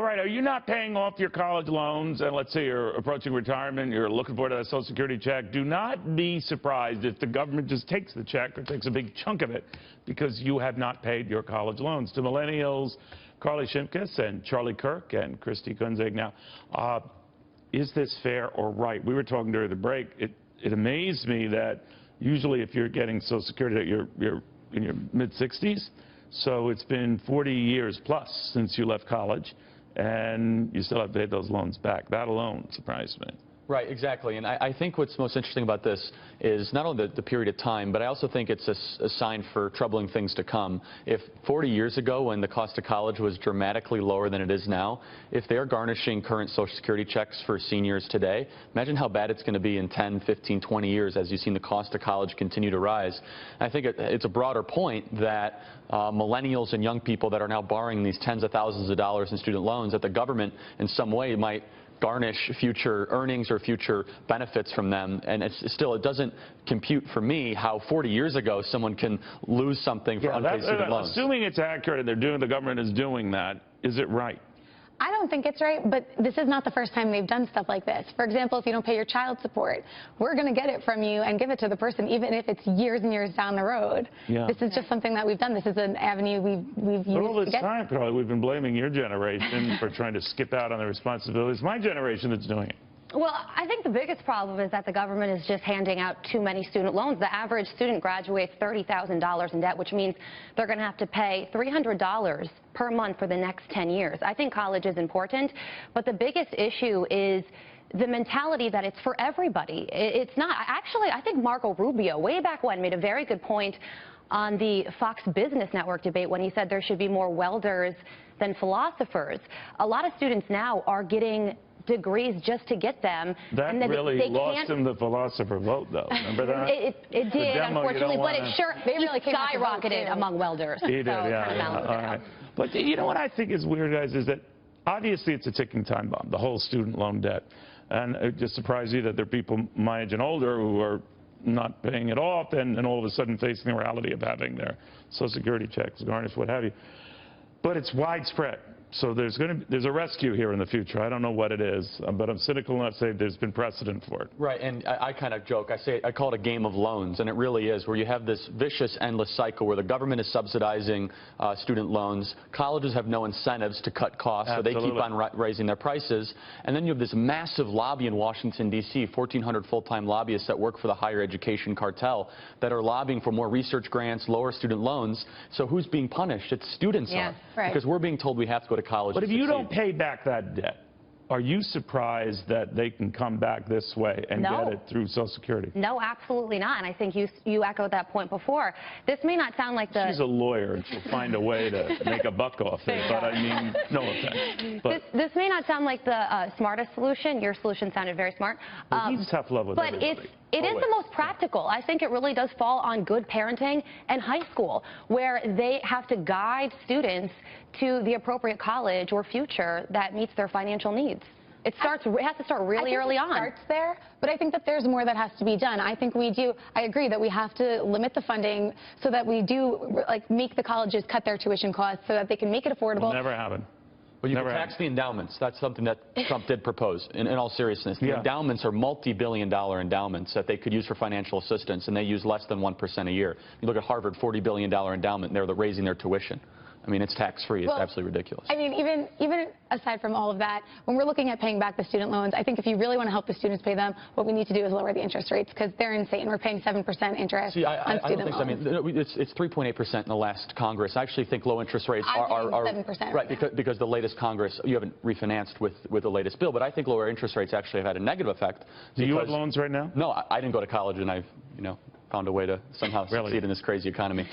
right, are you not paying off your college loans, and let's say you're approaching retirement, you're looking forward to that Social Security check, do not be surprised if the government just takes the check or takes a big chunk of it because you have not paid your college loans. To millennials, Carley Shimkus and Kirk and Christi Kunzig. Now, is this fair or right? We were talking during the break. It amazed me that usually if you're getting Social Security, you're in your mid-60s. So it's been 40 years plus since you left college, and you still have to pay those loans back. That alone surprised me. Right, exactly. And I think what's most interesting about this is not only the period of time, but I also think it's a sign for troubling things to come. If 40 years ago, when the cost of college was dramatically lower than it is now, if they're garnishing current Social Security checks for seniors today, imagine how bad it's going to be in 10, 15, 20 years as you've seen the cost of college continue to rise. And I think it's a broader point that millennials and young people that are now borrowing these tens of thousands of dollars in student loans, that the government in some way might garnish future earnings or future benefits from them. And it doesn't compute for me how 40 years ago someone can lose something for unpaid student loans. Assuming it's accurate and the government is doing that, is it right? I don't think it's right, but this is not the first time they've done stuff like this. For example, if you don't pay your child support, we're going to get it from you and give it to the person, even if it's years and years down the road. Yeah. This is just something that we've done. This is an avenue we've used. All this time, Carly, we've been blaming your generation for trying to skip out on the responsibilities. My generation that's doing it. Well, I think the biggest problem is that the government is just handing out too many student loans. The average student graduates $30,000 in debt, which means they're going to have to pay $300 per month for the next 10 years. I think college is important, but the biggest issue is the mentality that it's for everybody. It's not. Actually, I think Marco Rubio, way back when, made a very good point on the Fox Business Network debate when he said there should be more welders than philosophers. A lot of students now are getting degrees just to get them. That and really lost him the philosopher vote, though. Remember that? It did, unfortunately, but it sure really skyrocketed among welders. He did, yeah. All right. But you know what I think is weird, guys, is that obviously it's a ticking time bomb, the whole student loan debt. And it just surprised you that there are people my age and older who are not paying it off and all of a sudden facing the reality of having their Social Security checks garnished, what have you. But it's widespread. So there's a rescue here in the future. I don't know what it is, but I'm cynical enough to say there's been precedent for it. Right, and I kind of joke. I call it a game of loans, and it really is, where you have this vicious, endless cycle where the government is subsidizing student loans. Colleges have no incentives to cut costs, so they keep on raising their prices. And then you have this massive lobby in Washington, D.C., 1,400 full-time lobbyists that work for the higher education cartel that are lobbying for more research grants, lower student loans. So who's being punished? It's students are. Right. Because we're being told we have to go to college. But if you don't pay back that debt, are you surprised that they can come back this way and get it through Social Security? No, absolutely not. And I think you echoed that point before. This may not sound like She's a lawyer and she'll find a way to make a buck off it, but I mean, no offense. But this may not sound like the smartest solution. Your solution sounded very smart. He's tough love with everybody. It is the most practical. I think it really does fall on good parenting and high school, where they have to guide students to the appropriate college or future that meets their financial needs. It has to start really early on. It starts there, but I think that there's more that has to be done. I think I agree that we have to limit the funding so that we do make the colleges cut their tuition costs so that they can make it affordable. Will never happen. Well, you can tax the endowments. That's something that Trump did propose, in all seriousness. The endowments are multi-billion-dollar endowments that they could use for financial assistance, and they use less than 1% a year. You look at Harvard, $40 billion endowment, and they're raising their tuition. I mean, it's tax-free. It's absolutely ridiculous. I mean, even aside from all of that, when we're looking at paying back the student loans, I think if you really want to help the students pay them, what we need to do is lower the interest rates because they're insane. We're paying 7% interest on student loans. I mean, it's 3.8% in the last Congress. I actually think low interest rates are 7%. Right, because the latest Congress, you haven't refinanced with the latest bill, but I think lower interest rates actually have had a negative effect. Do you have loans right now? No, I didn't go to college, and I've, found a way to somehow succeed in this crazy economy.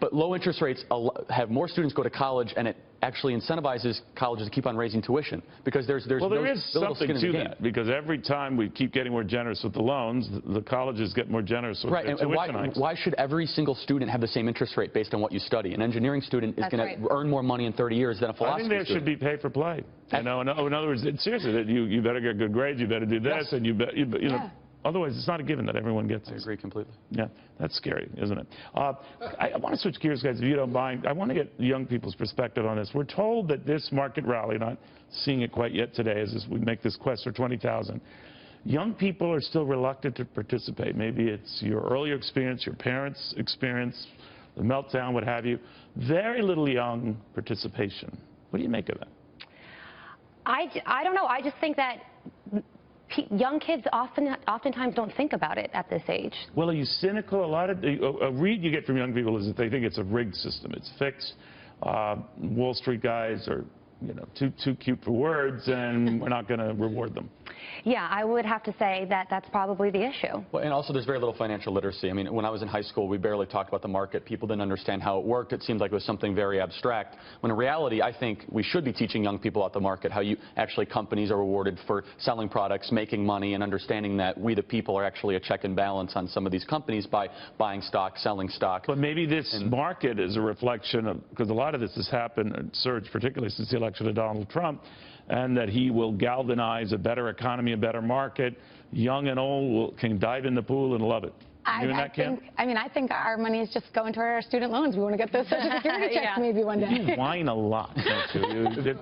But low interest rates have more students go to college, and it actually incentivizes colleges to keep on raising tuition because there's there is something to that because every time we keep getting more generous with the loans, the colleges get more generous with their tuition hikes. Why should every single student have the same interest rate based on what you study? An engineering student is going to earn more money in 30 years than a philosophy student. I think there should be pay for play. In other words, seriously, you better get good grades, you better do this, and you know. Otherwise, it's not a given that everyone gets I this. agree completely. Yeah, that's scary, isn't it? I want to switch gears, guys, if you don't mind. I want to get young people's perspective on this. We're told that this market rally, not seeing it quite yet today as we make this quest for 20,000, young people are still reluctant to participate. Maybe it's your earlier experience, your parents' experience, the meltdown, what have you. Very little young participation. What do you make of that? I don't know. I just think that young kids oftentimes don't think about it at this age. Well, are you cynical? A read you get from young people is that they think it's a rigged system. It's fixed. Wall Street guys are, too cute for words, and we're not going to reward them. Yeah, I would have to say that that's probably the issue. Well, and also there's very little financial literacy. I mean, when I was in high school, we barely talked about the market. People didn't understand how it worked. It seemed like it was something very abstract. When in reality, I think we should be teaching young people about the market, how companies are rewarded for selling products, making money, and understanding that we, the people, are actually a check and balance on some of these companies by buying stock, selling stock. But maybe this market is a reflection of, because a lot of this has happened and surged, particularly since the election of Donald Trump, and that he will galvanize a better economy, a better market. Young and old can dive in the pool and love it. I think our money is just going toward our student loans. We want to get those Social Security checks maybe one day. You whine a lot, don't you?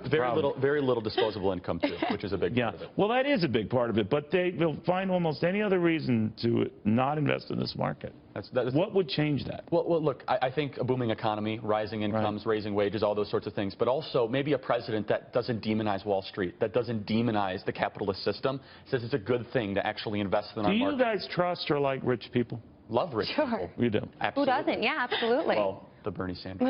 Very little disposable income, too, which is a big part of it. Well, that is a big part of it, but they will find almost any other reason to not invest in this market. What would change that? Well, look, I think a booming economy, rising incomes, raising wages, all those sorts of things, but also maybe a president that doesn't demonize Wall Street, that doesn't demonize the capitalist system, says it's a good thing to actually invest in our market. Do you guys trust or like rich people? Love rich people. You do? Absolutely. Who doesn't? Yeah, absolutely. Well, the Bernie Sanders.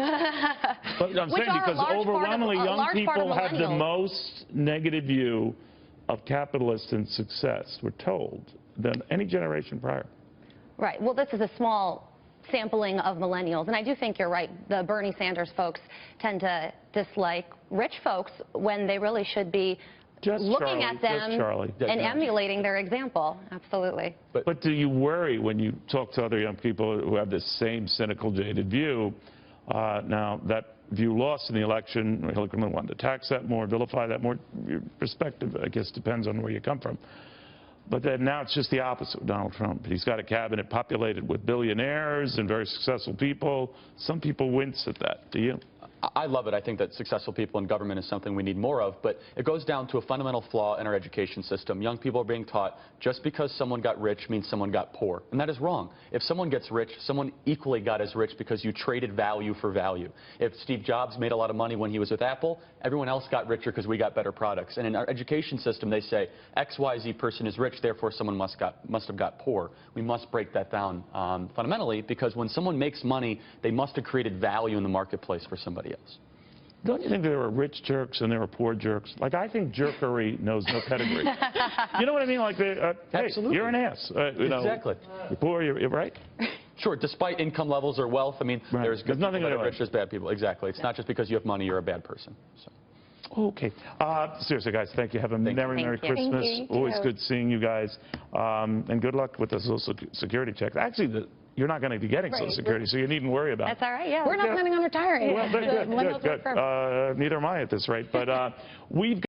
But I'm saying because overwhelmingly young people have the most negative view of capitalists and success, we're told, than any generation prior. Right. Well, this is a small sampling of millennials, and I do think you're right. The Bernie Sanders folks tend to dislike rich folks when they really should be looking at them and emulating their example. Absolutely. But do you worry when you talk to other young people who have this same cynical, jaded view? Now, that view lost in the election. Hillary Clinton wanted to tax that more, vilify that more. Your perspective, I guess, depends on where you come from. But then now it's just the opposite with Donald Trump. He's got a cabinet populated with billionaires and very successful people. Some people wince at that. Do you? I love it. I think that successful people in government is something we need more of, but it goes down to a fundamental flaw in our education system. Young people are being taught just because someone got rich means someone got poor, and that is wrong. If someone gets rich, someone equally got as rich because you traded value for value. If Steve Jobs made a lot of money when he was with Apple, everyone else got richer because we got better products. And in our education system, they say XYZ person is rich, therefore someone must have got poor. We must break that down fundamentally, because when someone makes money, they must have created value in the marketplace for somebody else. Don't you think there are rich jerks and there are poor jerks? Like, I think jerkery knows no pedigree. You know what I mean? Like, hey, absolutely. You're an ass. Exactly. You're poor, you're right? Sure, despite income levels or wealth, I mean, there's good people that are rich, there's bad people. Exactly. It's not just because you have money, you're a bad person. So. Okay. Seriously, guys, thank you. Have a Merry Christmas. Always good seeing you guys. And good luck with the Social Security checks. Actually, you're not going to be getting Social Security, so you needn't worry about it. That's all right, yeah. We're not planning on retiring. Well, good. Neither am I at this rate. But we've